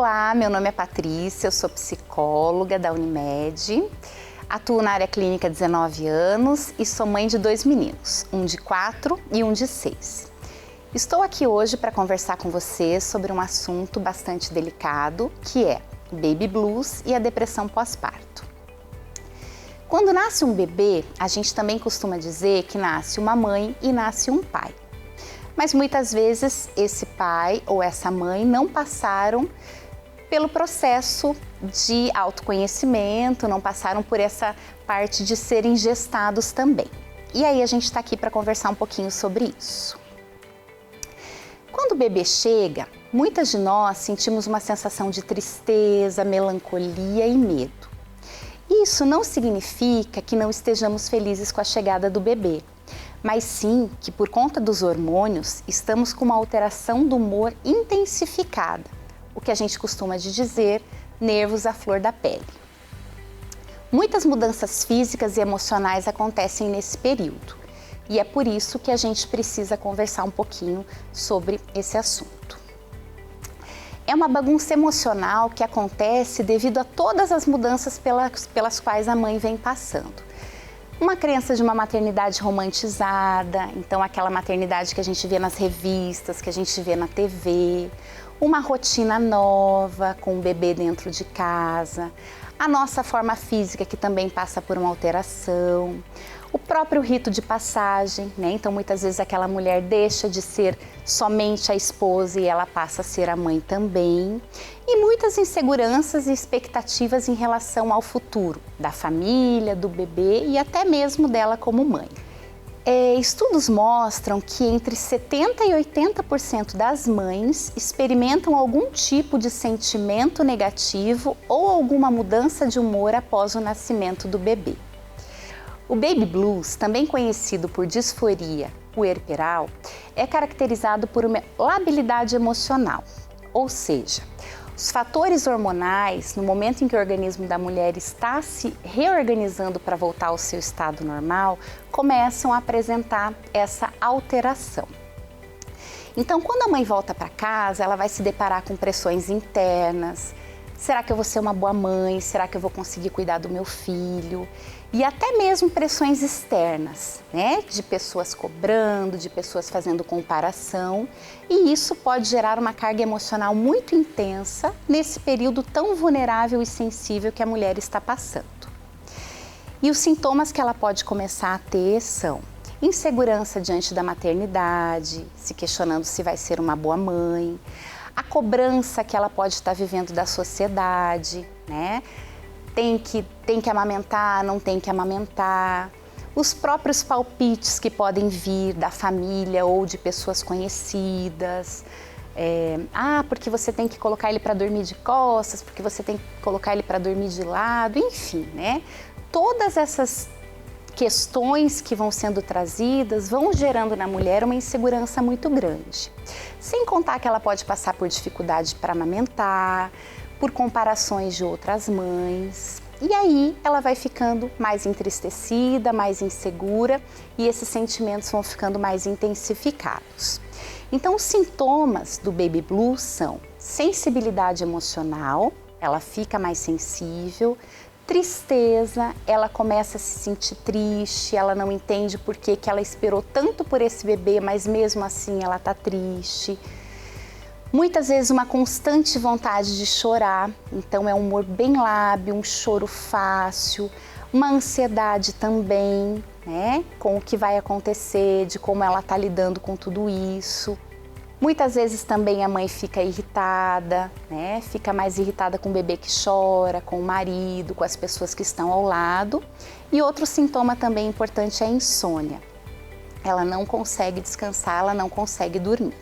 Olá, meu nome é Patrícia, eu sou psicóloga da Unimed, atuo na área clínica há 19 anos e sou mãe de 2 meninos, um de 4 e um de 6. Estou aqui hoje para conversar com você sobre um assunto bastante delicado, que é o baby blues e a depressão pós-parto. Quando nasce um bebê, a gente também costuma dizer que nasce uma mãe e nasce um pai. Mas muitas vezes esse pai ou essa mãe não passaram pelo processo de autoconhecimento, não passaram por essa parte de serem gestados também. E aí a gente está aqui para conversar um pouquinho sobre isso. Quando o bebê chega, muitas de nós sentimos uma sensação de tristeza, melancolia e medo. Isso não significa que não estejamos felizes com a chegada do bebê, mas sim que por conta dos hormônios estamos com uma alteração do humor intensificada, o que a gente costuma de dizer, nervos à flor da pele. Muitas mudanças físicas e emocionais acontecem nesse período e é por isso que a gente precisa conversar um pouquinho sobre esse assunto. É uma bagunça emocional que acontece devido a todas as mudanças pelas quais a mãe vem passando. Uma crença de uma maternidade romantizada, então aquela maternidade que a gente vê nas revistas, que a gente vê na TV, uma rotina nova com o bebê dentro de casa, a nossa forma física que também passa por uma alteração, o próprio rito de passagem, né? Então muitas vezes aquela mulher deixa de ser somente a esposa e ela passa a ser a mãe também, e muitas inseguranças e expectativas em relação ao futuro da família, do bebê e até mesmo dela como mãe. Estudos mostram que entre 70% e 80% das mães experimentam algum tipo de sentimento negativo ou alguma mudança de humor após o nascimento do bebê. O baby blues, também conhecido por disforia puerperal, é caracterizado por uma labilidade emocional, ou seja, os fatores hormonais, no momento em que o organismo da mulher está se reorganizando para voltar ao seu estado normal, começam a apresentar essa alteração. Então, quando a mãe volta para casa, ela vai se deparar com pressões internas. Será que eu vou ser uma boa mãe? Será que eu vou conseguir cuidar do meu filho? E até mesmo pressões externas, né? De pessoas cobrando, de pessoas fazendo comparação. E isso pode gerar uma carga emocional muito intensa nesse período tão vulnerável e sensível que a mulher está passando. E os sintomas que ela pode começar a ter são insegurança diante da maternidade, se questionando se vai ser uma boa mãe, a cobrança que ela pode estar vivendo da sociedade, né? Tem que amamentar, não tem que amamentar, os próprios palpites que podem vir da família ou de pessoas conhecidas, porque você tem que colocar ele para dormir de costas, porque você tem que colocar ele para dormir de lado, enfim, né? Todas essas questões que vão sendo trazidas vão gerando na mulher uma insegurança muito grande. Sem contar que ela pode passar por dificuldade para amamentar, por comparações de outras mães, e aí ela vai ficando mais entristecida, mais insegura e esses sentimentos vão ficando mais intensificados. Então os sintomas do baby blues são sensibilidade emocional, ela fica mais sensível, tristeza, ela começa a se sentir triste, ela não entende por que ela esperou tanto por esse bebê, mas mesmo assim ela está triste. Muitas vezes uma constante vontade de chorar, então é um humor bem lábil, um choro fácil, uma ansiedade também, né, com o que vai acontecer, de como ela está lidando com tudo isso. Muitas vezes também a mãe fica irritada, né, fica mais irritada com o bebê que chora, com o marido, com as pessoas que estão ao lado. E outro sintoma também importante é a insônia. Ela não consegue descansar, ela não consegue dormir.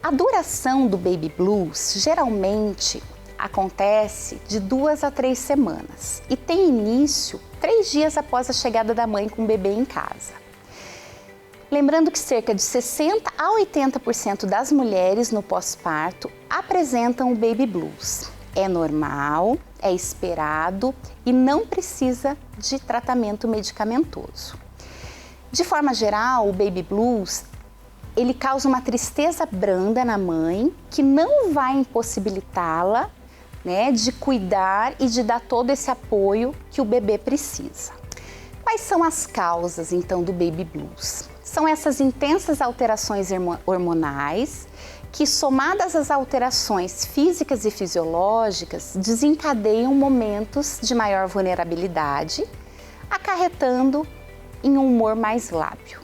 A duração do baby blues geralmente acontece de 2 a 3 semanas e tem início 3 dias após a chegada da mãe com o bebê em casa. Lembrando que cerca de 60% a 80% das mulheres no pós-parto apresentam o baby blues. É normal, é esperado e não precisa de tratamento medicamentoso. De forma geral, o baby blues ele causa uma tristeza branda na mãe que não vai impossibilitá-la né, de cuidar e de dar todo esse apoio que o bebê precisa. Quais são as causas, então, do baby blues? São essas intensas alterações hormonais que, somadas às alterações físicas e fisiológicas, desencadeiam momentos de maior vulnerabilidade, acarretando em um humor mais lábil.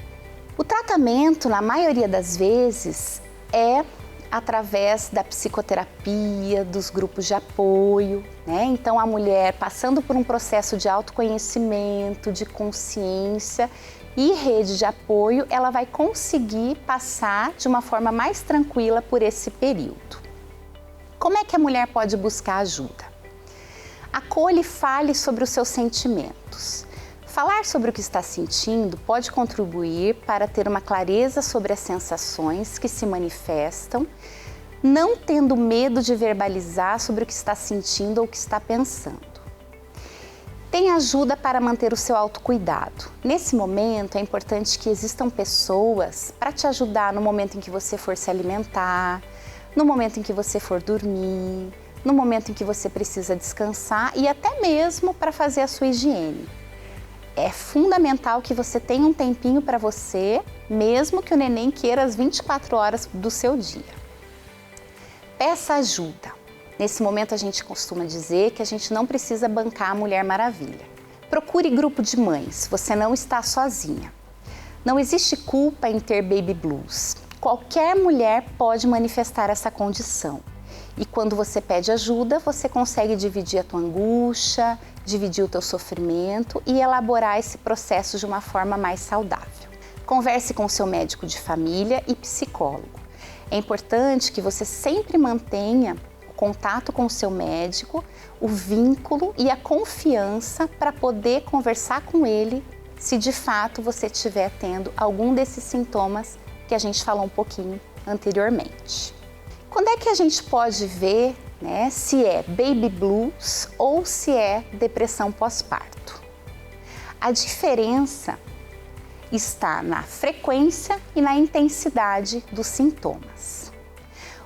O tratamento, na maioria das vezes, é através da psicoterapia, dos grupos de apoio, né? Então a mulher, passando por um processo de autoconhecimento, de consciência e rede de apoio, ela vai conseguir passar de uma forma mais tranquila por esse período. Como é que a mulher pode buscar ajuda? Acolha e fale sobre os seus sentimentos. Falar sobre o que está sentindo pode contribuir para ter uma clareza sobre as sensações que se manifestam, não tendo medo de verbalizar sobre o que está sentindo ou o que está pensando. Tem ajuda para manter o seu autocuidado. Nesse momento é importante que existam pessoas para te ajudar no momento em que você for se alimentar, no momento em que você for dormir, no momento em que você precisa descansar e até mesmo para fazer a sua higiene. É fundamental que você tenha um tempinho para você, mesmo que o neném queira as 24 horas do seu dia. Peça ajuda. Nesse momento a gente costuma dizer que a gente não precisa bancar a Mulher Maravilha. Procure grupo de mães, você não está sozinha. Não existe culpa em ter baby blues. Qualquer mulher pode manifestar essa condição. E quando você pede ajuda, você consegue dividir a tua angústia, dividir o teu sofrimento e elaborar esse processo de uma forma mais saudável. Converse com o seu médico de família e psicólogo. É importante que você sempre mantenha o contato com o seu médico, o vínculo e a confiança para poder conversar com ele se de fato você estiver tendo algum desses sintomas que a gente falou um pouquinho anteriormente. Quando é que a gente pode ver, né, se é baby blues ou se é depressão pós-parto? A diferença está na frequência e na intensidade dos sintomas.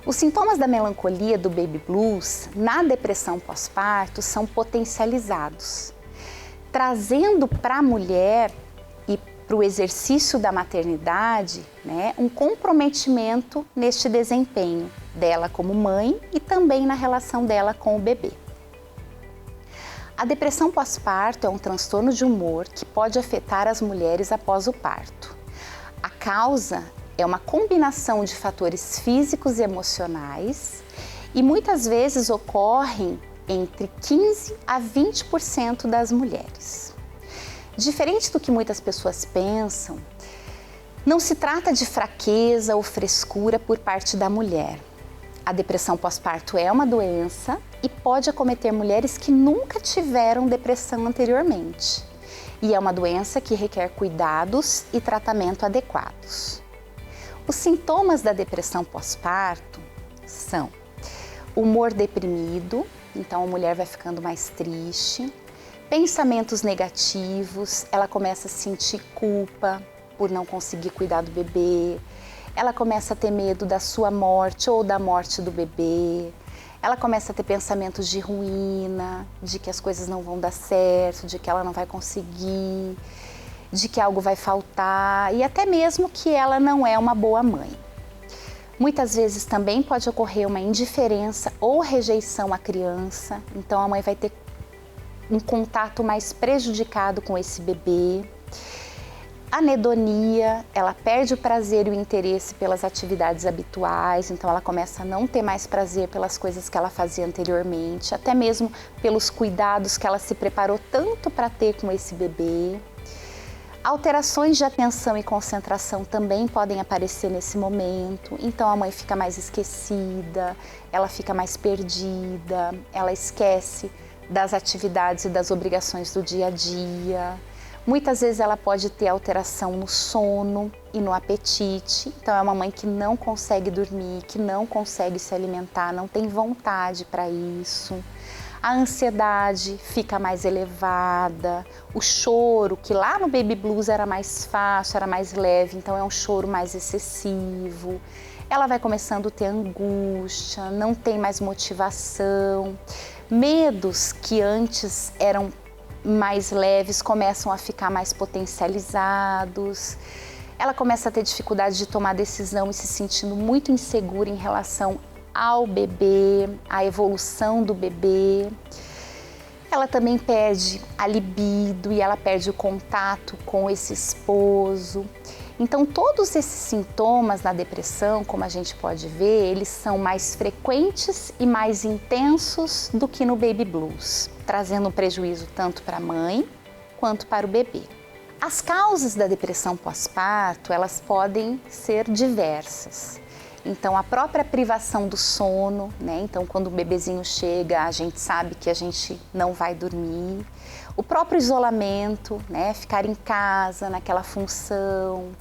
Os sintomas da melancolia do baby blues na depressão pós-parto são potencializados, trazendo para a mulher e para o exercício da maternidade, né, um comprometimento neste desempenho dela como mãe e também na relação dela com o bebê. A depressão pós-parto é um transtorno de humor que pode afetar as mulheres após o parto. A causa é uma combinação de fatores físicos e emocionais e muitas vezes ocorrem entre 15% a 20% das mulheres. Diferente do que muitas pessoas pensam, não se trata de fraqueza ou frescura por parte da mulher. A depressão pós-parto é uma doença e pode acometer mulheres que nunca tiveram depressão anteriormente. E é uma doença que requer cuidados e tratamento adequados. Os sintomas da depressão pós-parto são humor deprimido, então a mulher vai ficando mais triste, pensamentos negativos, ela começa a sentir culpa por não conseguir cuidar do bebê, ela começa a ter medo da sua morte ou da morte do bebê, ela começa a ter pensamentos de ruína, de que as coisas não vão dar certo, de que ela não vai conseguir, de que algo vai faltar e até mesmo que ela não é uma boa mãe. Muitas vezes também pode ocorrer uma indiferença ou rejeição à criança, então a mãe vai ter um contato mais prejudicado com esse bebê. Anedonia, ela perde o prazer e o interesse pelas atividades habituais, então ela começa a não ter mais prazer pelas coisas que ela fazia anteriormente, até mesmo pelos cuidados que ela se preparou tanto para ter com esse bebê. Alterações de atenção e concentração também podem aparecer nesse momento, então a mãe fica mais esquecida, ela fica mais perdida, ela esquece das atividades e das obrigações do dia a dia. Muitas vezes ela pode ter alteração no sono e no apetite, então é uma mãe que não consegue dormir, que não consegue se alimentar, não tem vontade para isso. A ansiedade fica mais elevada, o choro, que lá no baby blues era mais fácil, era mais leve, então é um choro mais excessivo. ela vai começando a ter angústia, não tem mais motivação, medos que antes eram mais leves começam a ficar mais potencializados. Ela começa a ter dificuldade de tomar decisão e se sentindo muito insegura em relação ao bebê, à evolução do bebê. Ela também perde a libido e ela perde o contato com esse esposo. Então, todos esses sintomas da depressão, como a gente pode ver, eles são mais frequentes e mais intensos do que no baby blues, trazendo um prejuízo tanto para a mãe quanto para o bebê. As causas da depressão pós-parto, elas podem ser diversas. Então, a própria privação do sono, né? Então, quando o bebezinho chega, a gente sabe que a gente não vai dormir. O próprio isolamento, né? Ficar em casa, naquela função.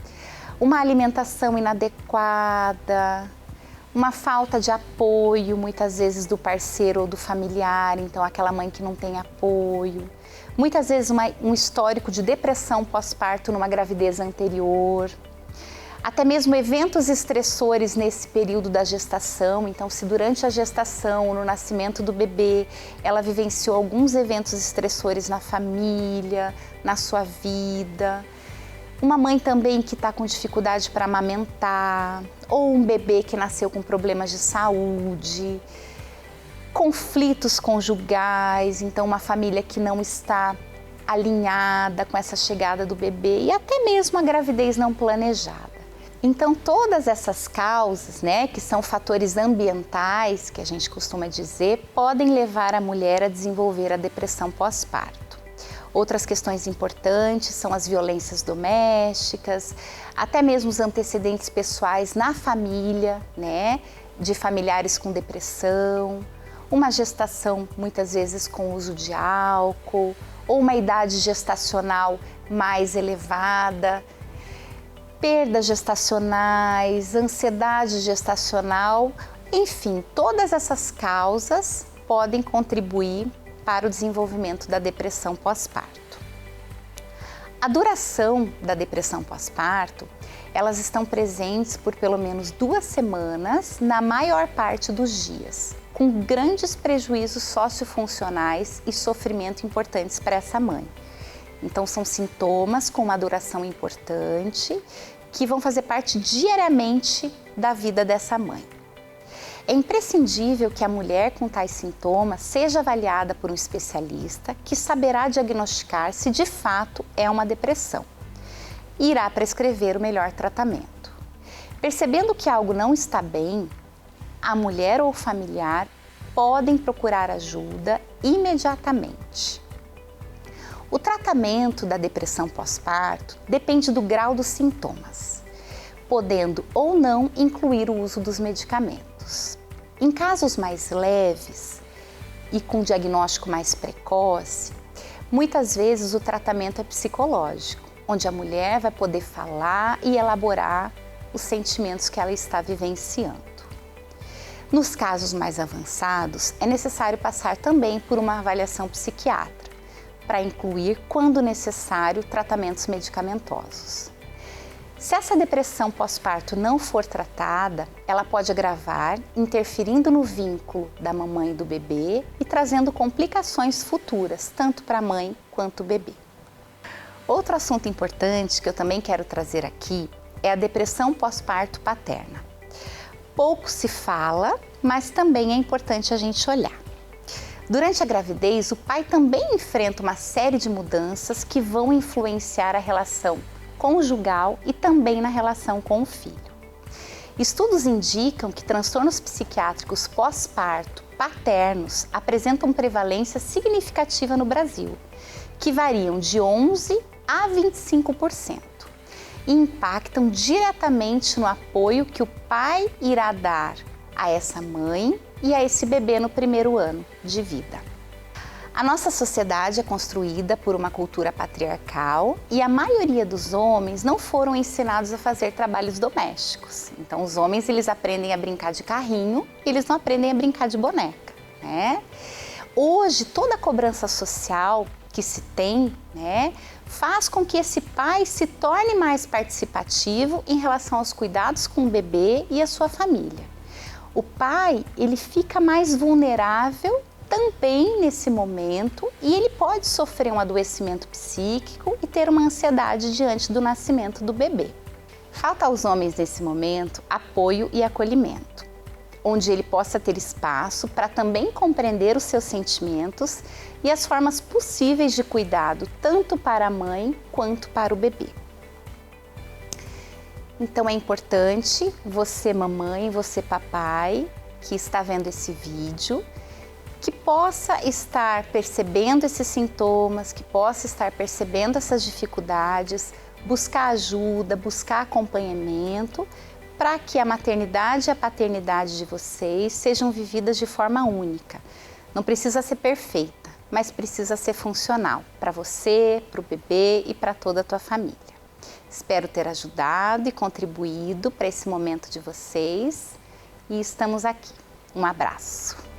Uma alimentação inadequada. Uma falta de apoio, muitas vezes do parceiro ou do familiar. Então, aquela mãe que não tem apoio. Muitas vezes um histórico de depressão pós-parto numa gravidez anterior. Até mesmo eventos estressores nesse período da gestação. Então, se durante a gestação, no nascimento do bebê, ela vivenciou alguns eventos estressores na família, na sua vida. Uma mãe também que está com dificuldade para amamentar, ou um bebê que nasceu com problemas de saúde, conflitos conjugais, então uma família que não está alinhada com essa chegada do bebê e até mesmo a gravidez não planejada. Então, todas essas causas, né, que são fatores ambientais, que a gente costuma dizer, podem levar a mulher a desenvolver a depressão pós-parto. Outras questões importantes são as violências domésticas, até mesmo os antecedentes pessoais na família, né, de familiares com depressão, uma gestação muitas vezes com uso de álcool, ou uma idade gestacional mais elevada, perdas gestacionais, ansiedade gestacional, enfim, todas essas causas podem contribuir para o desenvolvimento da depressão pós-parto. A duração da depressão pós-parto, elas estão presentes por pelo menos 2 semanas na maior parte dos dias, com grandes prejuízos sociofuncionais e sofrimento importantes para essa mãe. Então, são sintomas com uma duração importante que vão fazer parte diariamente da vida dessa mãe. É imprescindível que a mulher com tais sintomas seja avaliada por um especialista que saberá diagnosticar se de fato é uma depressão e irá prescrever o melhor tratamento. Percebendo que algo não está bem, a mulher ou o familiar podem procurar ajuda imediatamente. O tratamento da depressão pós-parto depende do grau dos sintomas, podendo ou não incluir o uso dos medicamentos. Em casos mais leves e com diagnóstico mais precoce, muitas vezes o tratamento é psicológico, onde a mulher vai poder falar e elaborar os sentimentos que ela está vivenciando. Nos casos mais avançados, é necessário passar também por uma avaliação psiquiátrica, para incluir, quando necessário, tratamentos medicamentosos. Se essa depressão pós-parto não for tratada, ela pode agravar, interferindo no vínculo da mamãe e do bebê e trazendo complicações futuras, tanto para a mãe quanto o bebê. Outro assunto importante que eu também quero trazer aqui é a depressão pós-parto paterna. Pouco se fala, mas também é importante a gente olhar. Durante a gravidez, o pai também enfrenta uma série de mudanças que vão influenciar a relação conjugal e também na relação com o filho. Estudos indicam que transtornos psiquiátricos pós-parto paternos apresentam prevalência significativa no Brasil, que variam de 11% a 25%, e impactam diretamente no apoio que o pai irá dar a essa mãe e a esse bebê no primeiro ano de vida. A nossa sociedade é construída por uma cultura patriarcal e a maioria dos homens não foram ensinados a fazer trabalhos domésticos. Então, os homens eles aprendem a brincar de carrinho, eles não aprendem a brincar de boneca, né? Hoje, toda a cobrança social que se tem, né, faz com que esse pai se torne mais participativo em relação aos cuidados com o bebê e a sua família. O pai, ele fica mais vulnerável também nesse momento e ele pode sofrer um adoecimento psíquico e ter uma ansiedade diante do nascimento do bebê. Falta aos homens nesse momento apoio e acolhimento, onde ele possa ter espaço para também compreender os seus sentimentos e as formas possíveis de cuidado, tanto para a mãe quanto para o bebê. Então é importante você, mamãe, você, papai, que está vendo esse vídeo, que possa estar percebendo esses sintomas, que possa estar percebendo essas dificuldades, buscar ajuda, buscar acompanhamento, para que a maternidade e a paternidade de vocês sejam vividas de forma única. Não precisa ser perfeita, mas precisa ser funcional para você, para o bebê e para toda a tua família. Espero ter ajudado e contribuído para esse momento de vocês e estamos aqui. Um abraço!